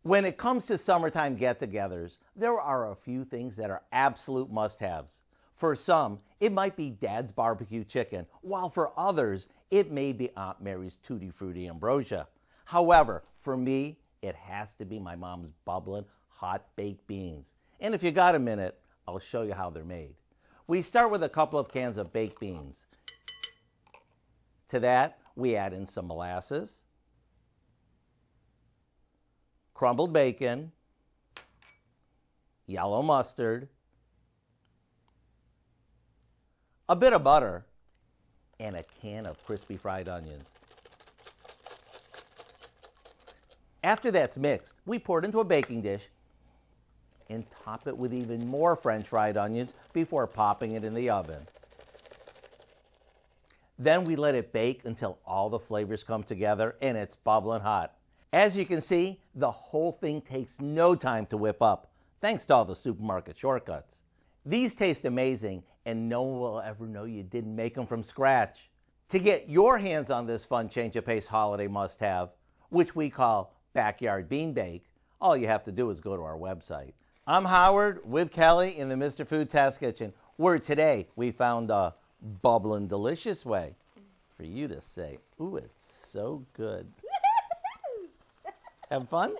When it comes to summertime get-togethers, there are a few things that are absolute must-haves. For some, it might be Dad's barbecue chicken, while for others, it may be Aunt Mary's Tutti Frutti ambrosia. However, for me, it has to be my mom's bubbling hot baked beans. And if you got a minute, I'll show you how they're made. We start with a couple of cans of baked beans. To that, we add in some molasses, crumbled bacon, yellow mustard, a bit of butter, and a can of crispy fried onions. After that's mixed, we pour it into a baking dish and top it with even more French fried onions before popping it in the oven. Then we let it bake until all the flavors come together and it's bubbling hot. As you can see, the whole thing takes no time to whip up, thanks to all the supermarket shortcuts. These taste amazing, and no one will ever know you didn't make them from scratch. To get your hands on this fun change of pace holiday must-have, which we call Backyard Bean Bake, all you have to do is go to our website. I'm Howard with Kelly in the Mr. Food Test Kitchen, where today we found a bubbling delicious way for you to say, ooh, it's so good. Have fun?